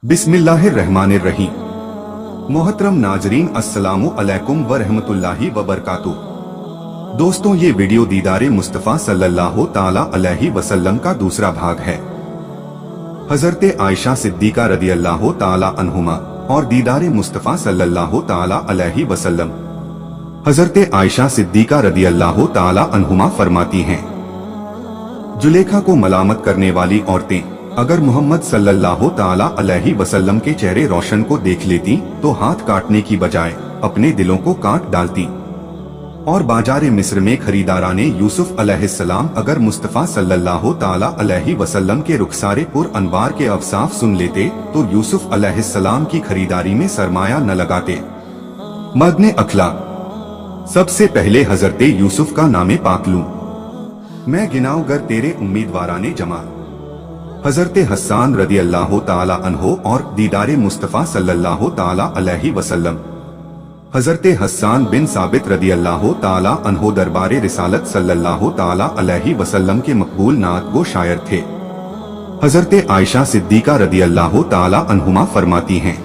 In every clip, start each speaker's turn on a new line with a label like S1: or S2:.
S1: बिस्मिल्लाहिर्रहमानिर्रहीम। मोहतरम नाजरीन, अस्सलामु अलैकुम व रहमतुल्लाहि व बरकातुहू। दोस्तों, ये वीडियो दीदारे मुस्तफ़ा सल्लल्लाहु ताला अलैहि वसल्लम का दूसरा भाग है। हजरत आयशा सिद्दीका रदी अल्लाह ताला अन्हुमा और दीदारे मुस्तफ़ा सल्लल्लाहु ताला अलैहि वसल्लम। हजरत आयशा सिद्दीका रदी अल्लाह ताला अन्हुमा फरमाती हैं, जुलेखा को मलामत करने वाली औरतें अगर मोहम्मद सल्लल्लाहु ताला अलैहि वसल्लम के चेहरे रोशन को देख लेती तो हाथ काटने की बजाय अपने दिलों को काट डालती। और बाजारे मिस्र में खरीदाराने यूसुफ अलैहिस्सलाम अगर मुस्तफ़ा सल्लल्लाहु ताला अलैहि वसल्लम के रुखसारे पुर अनवार के अवसाफ सुन लेते तो यूसुफ अलैहिस्सलाम की खरीदारी में सरमाया न लगाते। मदने अखला, सबसे पहले हजरत यूसुफ का नामे पाक लूं मैं गिनाऊगर तेरे उम्मीदवाराने जमा। हजरत हस्सान रदी अल्लाह ताला अन्हो और दीदारे मुस्तफ़ा सल्लल्लाहु ताला अलैहि वसल्लम। हजरत हस्सान बिन साबित रदी अल्लाह ताला अन्हो दरबारे रिसालत सल्लल्लाहु ताला अलैहि वसल्लम के मकबूल नात गो शायर थे। हजरत आयशा सिद्दीका रदी अल्लाह ताला अन्हुमा फरमाती हैं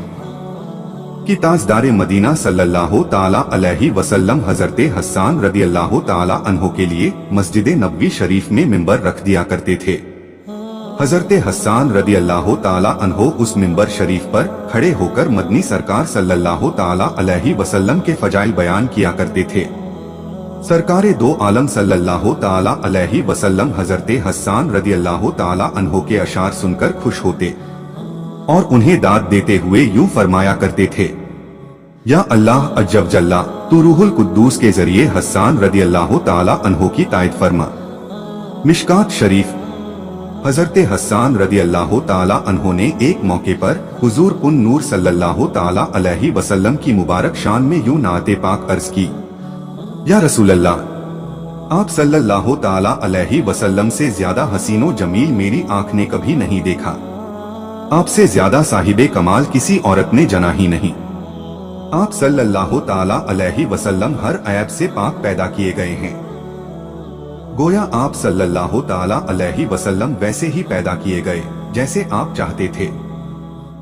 S1: कि ताजदारे मदीना सल्लल्लाहु ताला अलैहि वसल्लम हजरत हस्सान रदी अल्लाह ताला अन्हो के लिए मस्जिद नबवी शरीफ में मिंबर रख दिया करते थे। हजरत हस्सान रदी अल्लाह ताला अन्हो उस मिंबर शरीफ पर खड़े होकर मदनी सरकार सल्लल्लाहु ताला अलैहि वसल्लम के फजाइल बयान किया करते थे। सरकारे दो आलम सल्लल्लाहु ताला अलैहि वसल्लम हजरत हस्सान रदी अल्लाह ताला अन्हो के अशार सुनकर खुश होते और उन्हें दाद देते हुए यूं फरमाया करते थे, या अल्लाह अज्जब जल्ला, तू रूहुल कुद्दूस के जरिए हस्सान रदी अल्लाह ताला अन्हो की तायद फरमा। मिशकात शरीफ। हजरत हस्सान रदी अल्लाह ताला अन्हो ने एक मौके पर हुजूर पुन नूर सल्लल्लाहु ताला अलैहि वसल्लम की मुबारक शान में यूं नाते पाक अर्ज की, या रसूल अल्लाह, आप सल्लल्लाहु ताला अलैहि वसल्लम से ज्यादा हसीनो जमील मेरी आंख ने कभी नहीं देखा। आपसे ज्यादा साहिबे कमाल किसी औरत ने जना ही नहीं। आप सल्लल्लाहु ताला अलैहि वसल्लम हर ऐब से पाक पैदा किए गए हैं। गोया आप सल्लल्लाहु ताला अलैहि वसल्लम वैसे ही पैदा किए गए जैसे आप चाहते थे।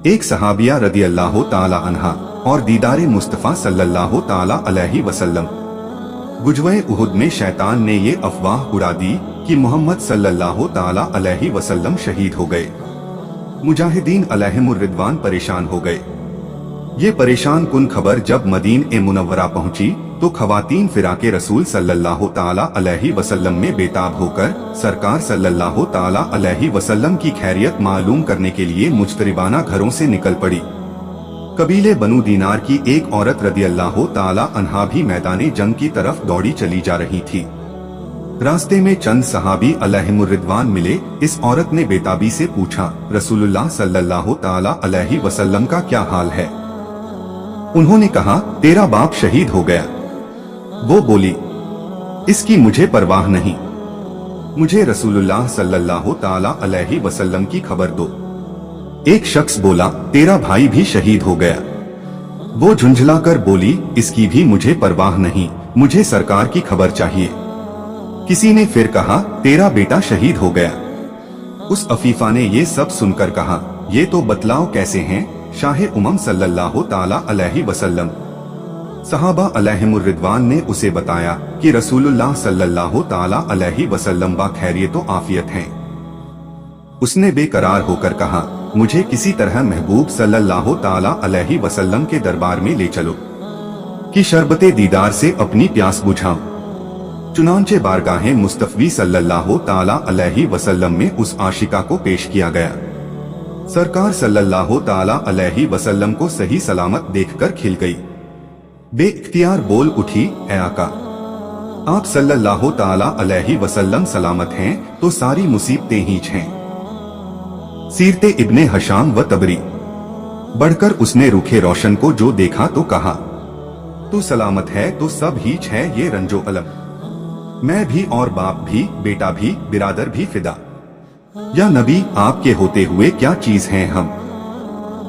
S1: एक सहाबिया रदी अल्लाह ताला अन्हा और दीदारे मुस्तफ़ा सल्लल्लाहु ताला अलैहि वसल्लम। गुजवे उहुद में शैतान ने ये अफवाह उड़ा दी कि मोहम्मद सल्लल्लाहु ताला अलैहि वसल्लम शहीद हो गए। मुजाहिदीन अलैहिमुर रिदवान परेशान हो गए। ये परेशान कुन खबर जब मदीने मुनव्वरा पहुंची तो खवातीन फिराके रसूल सल्लल्लाहु ताला अलैहि वसल्लम में बेताब होकर सरकार सल्लल्लाहु ताला अलैहि वसल्लम की खैरियत मालूम करने के लिए मुजतरिबाना घरों से निकल पड़ी। कबीले बनु दीनार की एक औरत रदी अल्लाह ताला अन्हा भी मैदाने जंग की तरफ दौड़ी चली जा रही थी। रास्ते में चंद सहाबी अलैहिमुर रिदवान मिले। इस औरत ने बेताबी से पूछा, रसूलुल्लाह सल्लल्लाहु ताला अलैहि वसल्लम का क्या हाल है? उन्होंने कहा, तेरा बाप शहीद हो गया। वो बोली, इसकी मुझे परवाह नहीं, मुझे रसूलुल्लाह सल्लल्लाहु ताला अलैहि वसल्लम की खबर दो। एक शख्स बोला, तेरा भाई भी शहीद हो गया। वो झुंझलाकर बोली, इसकी भी मुझे परवाह नहीं, मुझे सरकार की खबर चाहिए। किसी ने फिर कहा, तेरा बेटा शहीद हो गया। उस अफीफा ने ये सब सुनकर कहा, ये तो बतलाओ कैसे हैं शाह उमम सल्लल्लाहु ताला अलैहि वसल्लम। सहाबा अलैहिमुर रिदवान ने उसे बताया कि रसूलुल्लाह सल्लल्लाहु ताला अलैहि वसल्लम बा खैरियत व आफियत हैं। उसने बेकरार होकर कहा, मुझे किसी तरह महबूब सल्लल्लाहु ताला अलैहि वसल्लम के दरबार में ले चलो कि शरबते दीदार से अपनी प्यास बुझाऊं। चुनांचे बारगाहे मुस्तफ़वी सल्लल्लाहु ताला अलैहि वसल्लम में उस आशिका को पेश किया गया। सरकार सल्लल्लाहु ताला अलैहि वसल्लम को सही सलामत देखकर खिल गई। बेइख्तियार बोल उठी, ऐ आका, आप सल्लल्लाहु ताला अलैहि वसल्लम सलामत हैं तो सारी मुसीबतें हीच हैं। सीरते इब्ने हशाम व तबरी। बढ़कर उसने रूखे रोशन को जो देखा तो कहा, तू सलामत है तो सब हीच है ये रंजो अलम। मैं भी और बाप भी, बेटा भी, बिरादर भी फिदा। या नबी, आपके होते हुए क्या चीज हैं हम।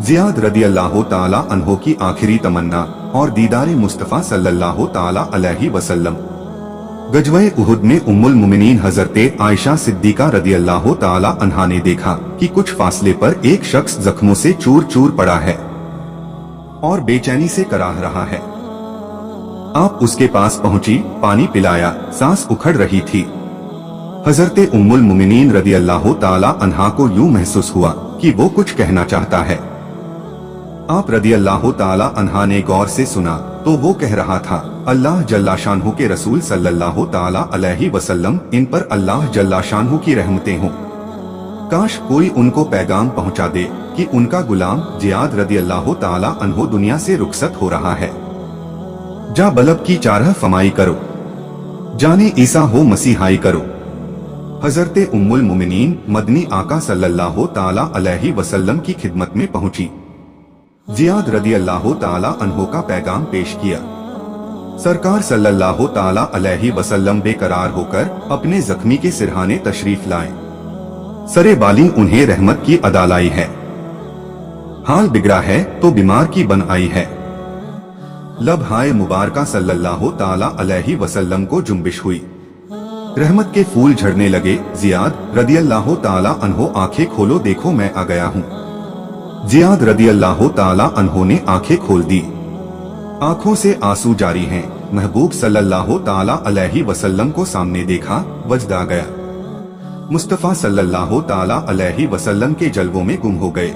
S1: जियाद रदी अल्लाह ताला अन्हो की आखिरी तमन्ना और दीदारे मुस्तफ़ा सल्लल्लाहु ताला अलैहि वसल्लम। गजवे उहुद में उम्मुल मुमिनीन हजरते आयशा सिद्दीका रदियल्लाहु ताला अन्हा ने देखा कि कुछ फासले पर एक शख्स जख्मों से चूर चूर पड़ा है और बेचैनी से कराह रहा है। आप उसके पास पहुंची, पानी पिलाया, सांस उखड़ रही थी। हजरते उम्मुल मुमिनीन रदियल्लाहु ताला अन्हा को यूं महसूस हुआ कि वो कुछ कहना चाहता है। आप रदियल्लाहु ताला अन्हा ने गौर से सुना तो वो कह रहा था, अल्लाह जल्ला शानहू के रसूल सल्लल्लाहु ताला अलैहि वसल्लम, इन पर अल्लाह जल्ला शानहू की रहमतें हों। काश कोई उनको पैगाम पहुंचा दे कि उनका गुलाम जियाद रदियल्लाहु ताला अन्हो दुनिया से रुखसत हो रहा है। जा बलब की चारह फमाई करो, जाने ईसा हो मसीहाई करो। हजरते उम्मुल मुमिनीन मदनी आका सल्लल्लाहु ताला अलैहि वसल्लम की खिदमत में पहुंची। जियाद रदियल्लाहु ताला अन्हो का पैगाम पेश किया। सरकार सल्लल्लाहु ताला अलैहि वसल्लम बेकरार होकर अपने जख्मी के सिरहाने तशरीफ लाए। सरे बाली उन्हें रहमत की अदा लाई है। हाल बिगड़ा है तो बीमार की बन आई है। लबहाए मुबारका सल्लल्लाहु ताला अलैहि वसल्लम को जुम्बिश हुई। रहमत के फूल झड़ने लगे। जियाद रदियल्लाहु ताला अन्हो, आंखें खोलो, देखो मैं आ गया हूँ। जियाद रदियल्लाहु ताला अन्हो ने आंखें खोल दी। आंखों से आंसू जारी हैं। महबूब सल्लल्लाहु ताला अलैहि वसल्लम को सामने देखा, वजद आ गया। मुस्तफा सल्लल्लाहु ताला अलैहि वसल्लम के जलवों में गुम हो गए।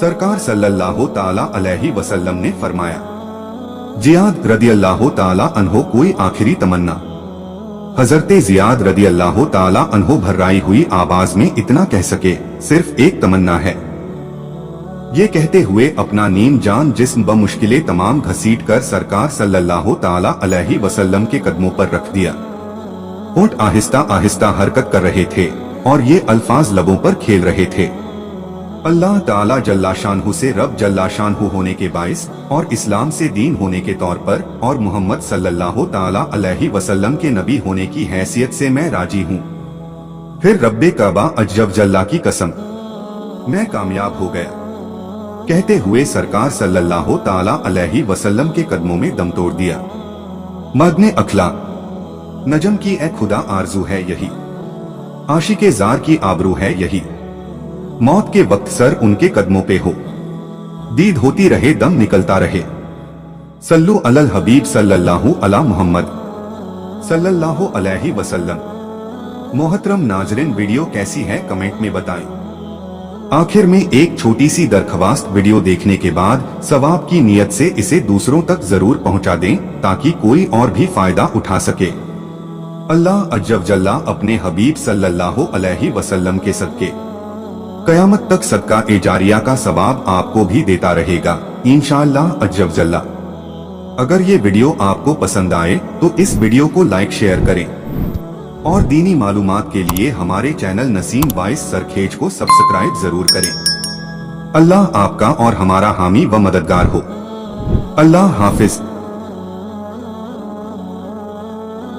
S1: सरकार सल्लल्लाहु ताला अलैहि वसल्लम ने फरमाया, जियाद रदियल्लाहु ताला अन्हो, कोई आखिरी तमन्ना। हजरते जियाद रदियल्लाहु ताला अन्हो भर्राई हुई आवाज में इतना कह सके, सिर्फ एक तमन्ना है। ये कहते हुए अपना नीम जान जिस्म बमुश्किले तमाम घसीट कर सरकार सल्लल्लाहु ताला अलैहि वसल्लम के कदमों पर रख दिया। होंठ आहिस्ता आहिस्ता हरकत कर रहे थे और ये अल्फाज लबों पर खेल रहे थे, अल्लाह ताला जल्ला शानहू से रब जल्ला शानहू होने के बाइस और इस्लाम से दीन होने के तौर पर और मोहम्मद सल्लल्लाहु ताला अलैहि वसल्लम के नबी होने की हैसियत से मैं राजी हूँ। फिर रब्बे काबा अजब जल्ला की कसम, मैं कामयाब हो गया। कहते हुए सरकार सल्लल्लाहु ताला अलैहि वसल्लम के कदमों में दम तोड़ दिया। मदने अखलाक नजम की ए खुदा आरजू है यही, आशिके जार की आबरू है यही। मौत के वक्त सर उनके कदमों पे हो, दीद होती रहे, दम निकलता रहे। सल्लु अलल हबीब सल्लल्लाहु अला मुहम्मद सल्लल्लाहु अलैहि वसल्लम। मोहतरम नाजरीन, वीडियो कैसी है कमेंट में बताएं। आखिर में एक छोटी सी दरख्वास्त, वीडियो देखने के बाद सवाब की नियत से इसे दूसरों तक जरूर पहुंचा दें ताकि कोई और भी फायदा उठा सके। अल्लाह अज्जब जल्ला अपने हबीब सल्लल्लाहु अलैहि वसल्लम के सदके कयामत तक सदका ए जारिया का सवाब आपको भी देता रहेगा इंशाअल्लाह अज्जब जल्ला। अगर ये वीडियो आपको पसंद आए तो इस वीडियो को लाइक शेयर करें और दीनी मालूमात के लिए हमारे चैनल नसीम वाइस सरखेज को सब्सक्राइब जरूर करें। अल्लाह आपका और हमारा हामी व मददगार हो। अल्लाह हाफिज।